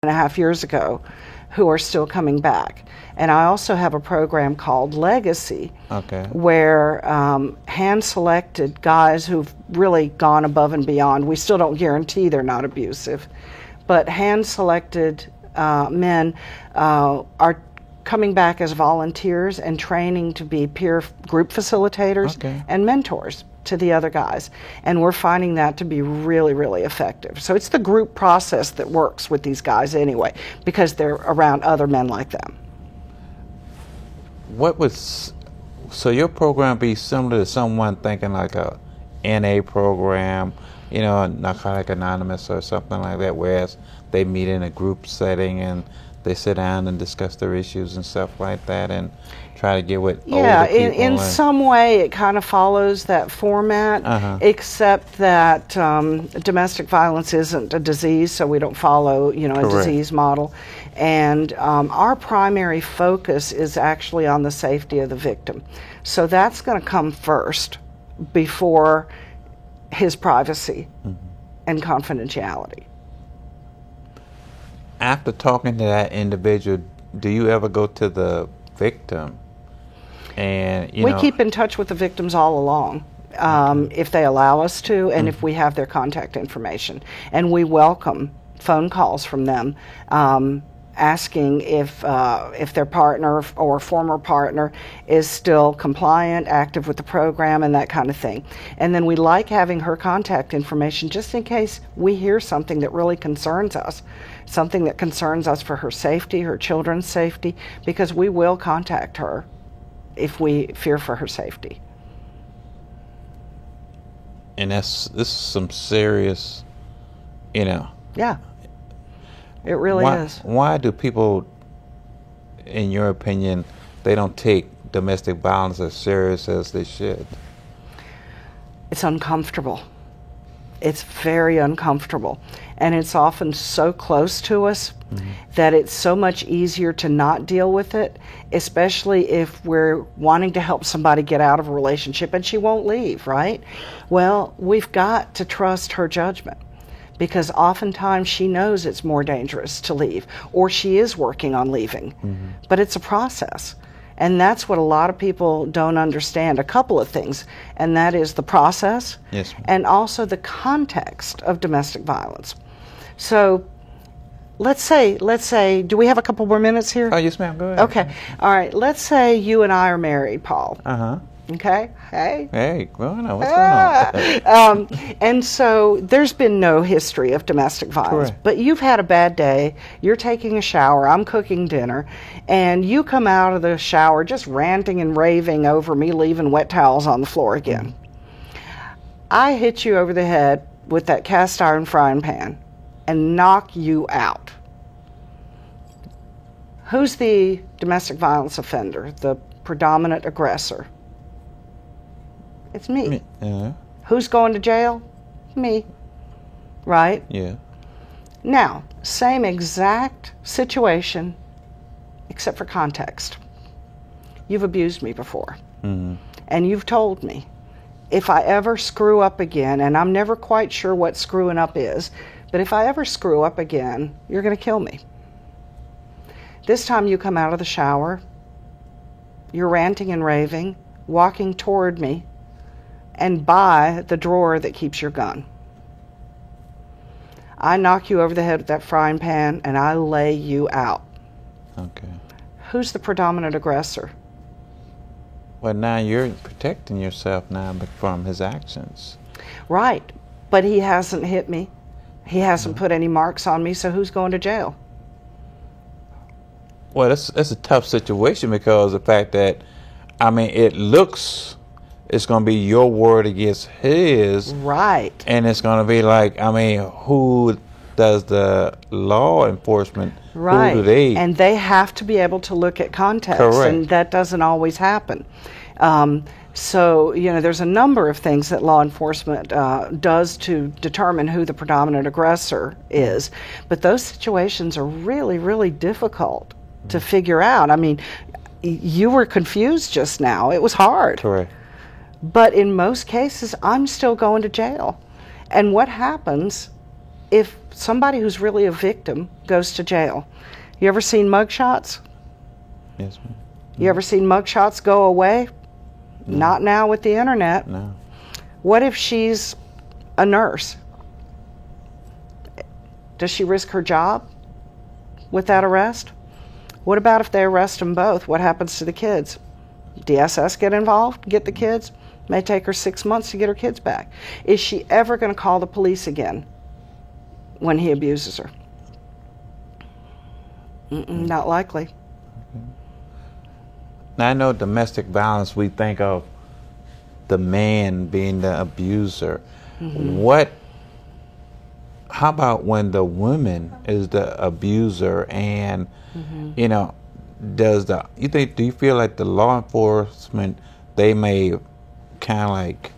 1.5 years ago who are still coming back. And I also have a program called Legacy, Okay. where hand-selected guys who've really gone above and beyond, we still don't guarantee they're not abusive, but hand-selected men are coming back as volunteers and training to be peer group facilitators Okay. and mentors to the other guys. And we're finding that to be really, really effective. So it's the group process that works with these guys anyway, because they're around other men like them. So your program be similar to someone thinking like a NA program, Narcotic Anonymous or something like that, whereas they meet in a group setting and they sit down and discuss their issues and stuff like that and try to get with older people. In some way it kind of follows that format, except that domestic violence isn't a disease, so we don't follow, a disease model. And our primary focus is actually on the safety of the victim. So that's going to come first before his privacy and confidentiality. After talking to that individual, do you ever go to the victim? And we keep in touch with the victims all along, if they allow us to, and if we have their contact information. And we welcome phone calls from them, asking if their partner or former partner is still compliant, active with the program, and that kind of thing. And then we like having her contact information just in case we hear something that really concerns us, something that concerns us for her safety, her children's safety, because we will contact her if we fear for her safety. And this is some serious, Yeah. It really is. Why do people, in your opinion, they don't take domestic violence as serious as they should? It's uncomfortable. It's very uncomfortable. And it's often so close to us that it's so much easier to not deal with it, especially if we're wanting to help somebody get out of a relationship and she won't leave, right? Well, we've got to trust her judgment, because oftentimes she knows it's more dangerous to leave, or she is working on leaving. But it's a process. And that's what a lot of people don't understand. A couple of things, and that is the process, yes, and also the context of domestic violence. So let's say, do we have a couple more minutes here? Oh, yes, ma'am, go ahead. Okay, all right, let's say you and I are married, Paul. Okay? Hey? Hey, well, no, what's going on? And so there's been no history of domestic violence. Correct. But you've had a bad day, you're taking a shower, I'm cooking dinner, and you come out of the shower just ranting and raving over me leaving wet towels on the floor again. I hit you over the head with that cast iron frying pan and knock you out. Who's the domestic violence offender, the predominant aggressor? It's me. Who's going to jail? Me. Right? Yeah. Now, same exact situation, except for context. You've abused me before. And you've told me, if I ever screw up again, and I'm never quite sure what screwing up is, but if I ever screw up again, you're going to kill me. This time you come out of the shower, you're ranting and raving, walking toward me, and by the drawer that keeps your gun. I knock you over the head with that frying pan and I lay you out. Okay. Who's the predominant aggressor? Well, now you're protecting yourself now from his actions. Right, but he hasn't hit me. He hasn't put any marks on me, so who's going to jail? Well, that's a tough situation, because the fact that, it looks it's going to be your word against his. Right. And it's going to be like, who does the law enforcement? Right. Who do they? And they have to be able to look at context. Correct. And that doesn't always happen. So, there's a number of things that law enforcement does to determine who the predominant aggressor is. But those situations are really, really difficult to figure out. You were confused just now. It was hard. Correct. But in most cases, I'm still going to jail. And what happens if somebody who's really a victim goes to jail, you ever seen mugshots? Yes, ma'am. You ever seen mugshots go away? No. Not now with the internet. No. What if she's a nurse? Does she risk her job with that arrest? What about if they arrest them both? What happens to the kids? DSS get involved, get the kids? May take her 6 months to get her kids back. Is she ever going to call the police again when he abuses her? Not likely. Now, I know domestic violence, we think of the man being the abuser. How about when the woman is the abuser and, you know, do you feel like the law enforcement, they may kind of like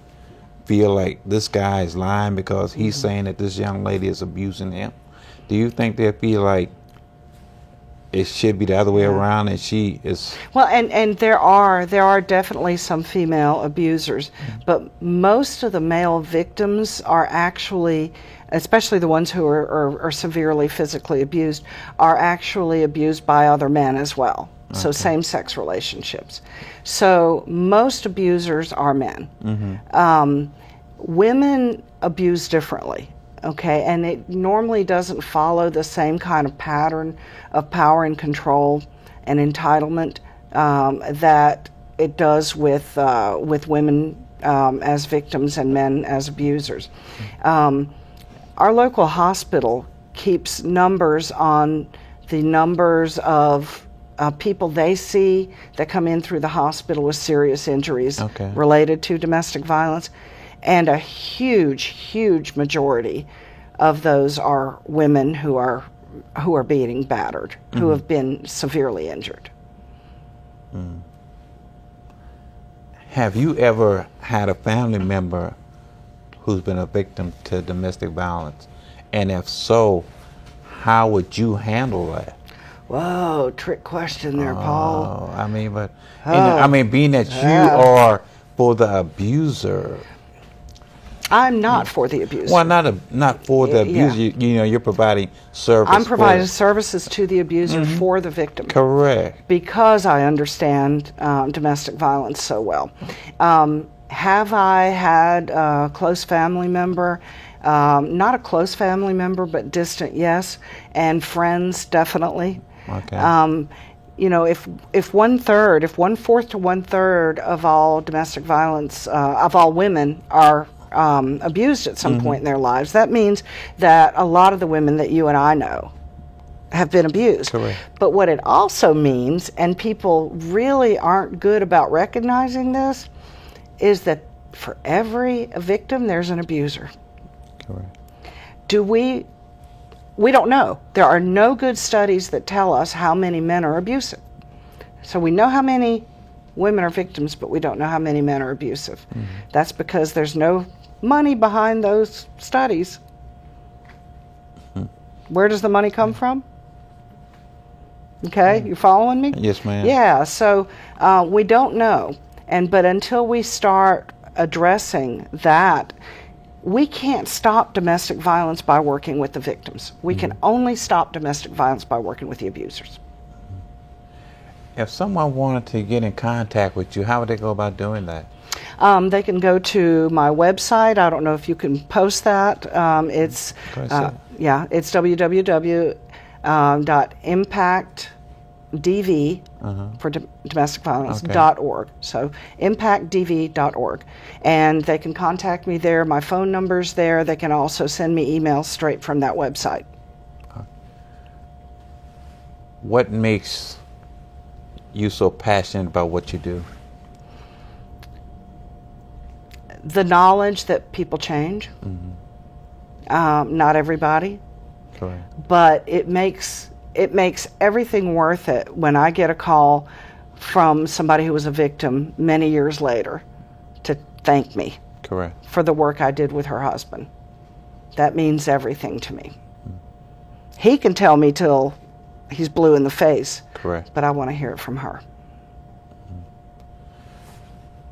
feel like this guy is lying because he's saying that this young lady is abusing him? Do you think they feel like it should be the other way around and she is... Well, and there are definitely some female abusers, but most of the male victims are actually, especially the ones who are severely physically abused, are actually abused by other men as well. So same-sex relationships. So most abusers are men. Women abuse differently. Okay, and it normally doesn't follow the same kind of pattern of power and control and entitlement that it does with women as victims and men as abusers. Our local hospital keeps numbers on the numbers of people they see that come in through the hospital with serious injuries related to domestic violence. And a huge majority of those are women who are being battered, who have been severely injured. Have you ever had a family member who's been a victim to domestic violence? And if so, how would you handle that? Whoa, trick question there, Paul. I mean, but being that you are for the abuser. I'm not for the abuser. Well, not for the abuser. You know, you're providing service. I'm providing services to the abuser for the victim. Correct. Because I understand domestic violence so well. Have I had a close family member? Not a close family member, but distant, yes. And friends, definitely. Okay. You know, if 1/4 to 1/3 of all domestic violence, of all women are abused at some point in their lives, that means that a lot of the women that you and I know have been abused. Correct. But what it also means, and people really aren't good about recognizing this, is that for every victim, there's an abuser. Correct. We don't know. There are no good studies that tell us how many men are abusive. So we know how many women are victims, but we don't know how many men are abusive. That's because there's no money behind those studies. Where does the money come from? Okay, you following me? Yes, ma'am. Yeah, so we don't know. But until we start addressing that, we can't stop domestic violence by working with the victims. We can only stop domestic violence by working with the abusers. If someone wanted to get in contact with you, how would they go about doing that? They can go to my website. I don't know if you can post that. It's www.impactdv for domestic violence.org. So impactdv.org. And they can contact me there. My phone number's there. They can also send me emails straight from that website. What makes you so passionate about what you do? The knowledge that people change. Not everybody. Correct. But it makes everything worth it when I get a call from somebody who was a victim many years later to thank me. Correct. For the work I did with her husband. That means everything to me. He can tell me till he's blue in the face. Correct. But I want to hear it from her.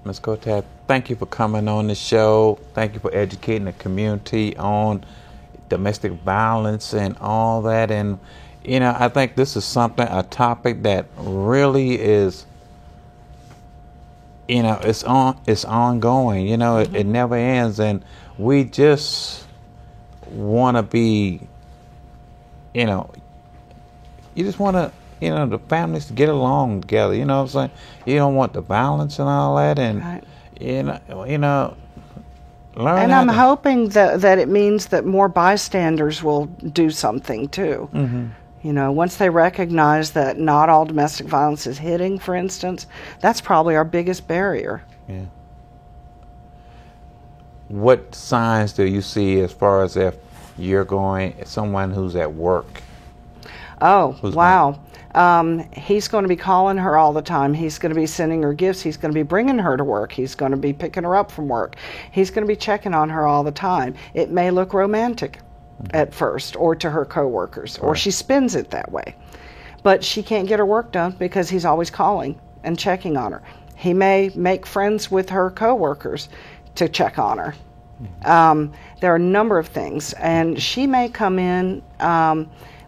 Ms. Kotad, thank you for coming on the show. Thank you for educating the community on domestic violence and all that. And, I think this is a topic that really is, it's ongoing, it never ends. And we just want to be, you just want to, the families to get along together, you know what I'm saying? You don't want the violence and all that. And, Right. learn And how I'm to- hoping that it means that more bystanders will do something too. Once they recognize that not all domestic violence is hitting, for instance, that's probably our biggest barrier. Yeah. What signs do you see as far as if you're someone who's at work? Oh, Who's wow. He's going to be calling her all the time. He's going to be sending her gifts. He's going to be bringing her to work. He's going to be picking her up from work. He's going to be checking on her all the time. It may look romantic at first, or to her coworkers, or she spins it that way. But she can't get her work done because he's always calling and checking on her. He may make friends with her coworkers to check on her. There are a number of things, and she may come in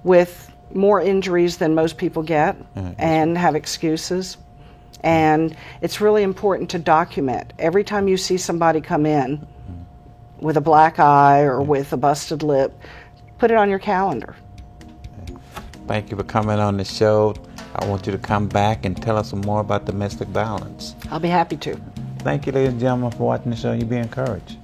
with more injuries than most people get and have excuses. And it's really important to document. Every time you see somebody come in with a black eye or with a busted lip, put it on your calendar. Thank you for coming on the show. I want you to come back and tell us some more about domestic violence. I'll be happy to. Thank you, ladies and gentlemen, for watching the show. You be encouraged.